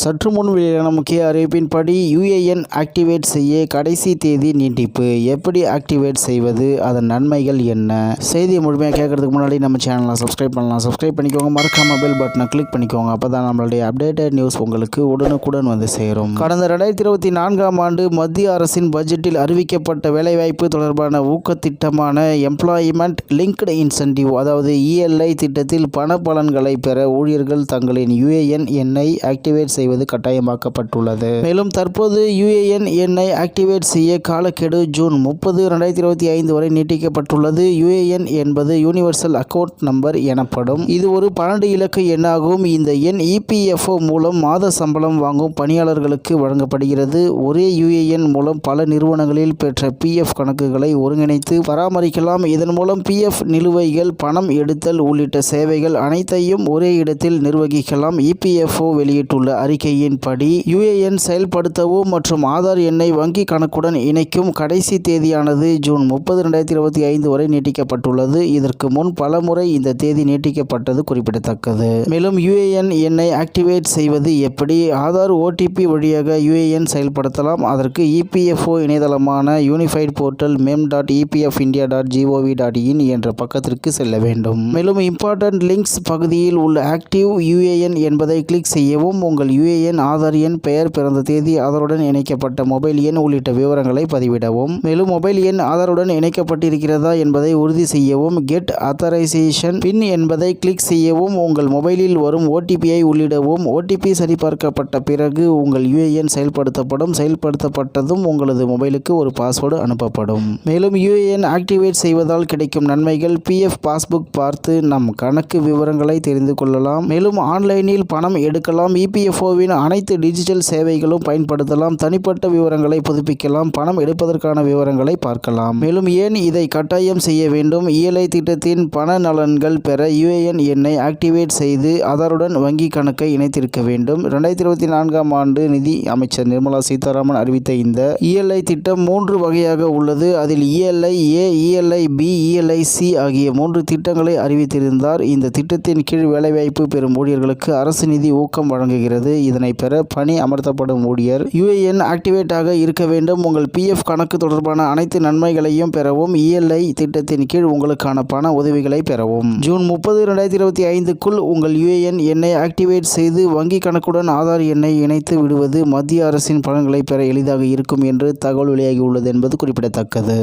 சற்று முன் வெளியான முக்கிய அறிவிப்பின்படி யுஏஎன் ஆக்டிவேட் செய்ய கடைசி தேதி நீட்டிப்பு. எப்படி ஆக்டிவேட் செய்வது, அதன் நன்மைகள் என்ன? செய்தியை முழுமையாக கேட்கறதுக்கு முன்னாடி நம்ம சேனலை சப்ஸ்கிரைப் பண்ணலாம். சப்ஸ்கிரைப் பண்ணிக்கோங்க, மறக்காம பெல் பட்டனை கிளிக் பண்ணிக்கோங்க. அப்போ தான் நம்மளுடைய அப்டேட்டட் நியூஸ் உங்களுக்கு உடனுக்குடன் வந்து சேரும். கடந்த 2024ஆம் ஆண்டு மத்திய அரசின் பட்ஜெட்டில் அறிவிக்கப்பட்ட வேலைவாய்ப்பு தொடர்பான ஊக்கத்திட்டமான எம்ப்ளாய்மெண்ட் லிங்க்டு இன்சென்டிவ், அதாவது ELI திட்டத்தில் பண பலன்களை பெற ஊழியர்கள் தங்களின் யுஏஎன் எண்ணை ஆக்டிவேட் செய்வது கட்டாயமாக்கப்பட்டுள்ளது. மேலும் தற்போது யுஏஎன் எண்ணை ஆக்டிவேட் செய்ய காலக்கெடு ஜூன் 30, 2025 வரை நீட்டிக்கப்பட்டுள்ளது. யுஏஎன் என்பது யூனிவர்சல் அக்கவுண்ட் நம்பர் எனப்படும். இது ஒரு 12 இலக்க எண்ணாகும். இந்த எண் EPFO மூலம் மாத சம்பளம் வாங்கும் பணியாளர்களுக்கு வழங்கப்படுகிறது. ஒரே யுஏஎன் மூலம் பல நிறுவனங்களில் பெற்ற PF கணக்குகளை ஒருங்கிணைத்து பராமரிக்கலாம். இதன் மூலம் PF நிலுவைகள், பணம் எடுத்தல் உள்ளிட்ட சேவைகள் அனைத்தையும் ஒரே இடத்தில் நிர்வகிக்கலாம். EPFO வெளியிட்டுள்ள அறிக்கையின்படி யுஏஎன் செயல்படுத்தவும் மற்றும் ஆதார் எண்ணை வங்கி கணக்குடன் இணைக்கும் கடைசி தேதியானது ஜூன் 30, 2025 வரை நீட்டிக்கப்பட்டுள்ளது. இதற்கு முன் பல முறை இந்த தேதி நீட்டிக்கப்பட்டது குறிப்பிடத்தக்கது. மேலும் யுஏஎன் எண்ணை ஆக்டிவேட் செய்வது எப்படி? ஆதார் OTP வழியாக யுஏஎன் செயல்படுத்தலாம். அதற்கு EPFO இணையதளமான யூனிஃபைட் போர்ட்டல் mem.epfindia.gov.in என்ற பக்கத்திற்கு செல்ல வேண்டும். மேலும் இம்பார்ட்டன்ட் லிங்க்ஸ் பகுதியில் உள்ள ஆக்டிவ் யுஏஎன் என்பதை கிளிக் செய்யவும். உங்கள் யுஏஎன், ஆதார் எண், பெயர், பிறந்த தேதி, ஆதாருடன் இணைக்கப்பட்ட மொபைல் எண் உள்ளிட்ட விவரங்களை பதிவிடவும். மேலும் மொபைல் எண் ஆதாருடன் இணைக்கப்பட்டிருக்கிறதா என்பதை உறுதி செய்யவும். கெட் ஆத்தரைசேஷன் பின் என்பதை கிளிக் செய்யவும். உங்கள் மொபைலில் வரும் OTPயை உள்ளிடவும். OTP சரிபார்க்கப்பட்ட பிறகு உங்கள் யுஏஎன் செயல்படுத்தப்படும். செயல்படுத்தப்பட்டதும் உங்களது மொபைலுக்கு ஒரு பாஸ்வேர்டு அனுப்பப்படும். மேலும் யுஏஎன் ஆக்டிவேட் செய்வதால் கிடைக்கும் நன்மைகள்: PF பாஸ்புக் பார்த்து நம் கணக்கு விவரங்களை தெரிந்து கொள்ளலாம். மேலும் ஆன்லைனில் பணம் எடுக்கலாம். EPFOவின் அனைத்து டிஜிட்டல் சேவைகளும் பயன்படுத்தலாம். தனிப்பட்ட விவரங்களை புதுப்பிக்கலாம். பணம் எடுப்பதற்கான விவரங்களை பார்க்கலாம். மேலும் ஏன் இதை கட்டாயம் செய்ய வேண்டும்? ELI திட்டத்தின் பண நலன்கள் பெற யுஏஎன் எண்ணை ஆக்டிவேட் செய்து ஆதாருடன் வங்கி கணக்கை இணைத்திருக்க வேண்டும். 2024ஆம் ஆண்டு நிதி அமைச்சர் நிர்மலா சீதாராமன் அறிவித்த இந்த ELI திட்டம் 3 வகையாக உள்ளது. அதில் ELI A, ELI B, ELI C ஆகிய 3 திட்டங்களை அறிவித்திருந்தார். இந்த திட்டத்தின் கீழ் வேலைவாய்ப்பு பெறும் ஊழியர்களுக்கு அரசு நிதி ஊக்கம் வழங்குகிறது. இதனை பெற பணி அமர்த்தப்படும் ஊழியர் யுஏஎன் ஆக்டிவேட் ஆக இருக்க வேண்டும். உங்கள் PF கணக்கு தொடர்பான அனைத்து நன்மைகளையும் பெறவும் ELI திட்டத்தின் கீழ் உங்களுக்கான பண உதவிகளை பெறவும் ஜூன் 30, 2025க்குள் உங்கள் யுஏஎன் எண்ணை ஆக்டிவேட் செய்து வங்கி கணக்குடன் ஆதார் எண்ணை இணைத்து விடுவது மத்திய அரசின் பலன்களை பெற எளிதாக இருக்கும் என்று தகவல் வெளியாகியுள்ளது என்பது குறிப்பிடத்தக்கது.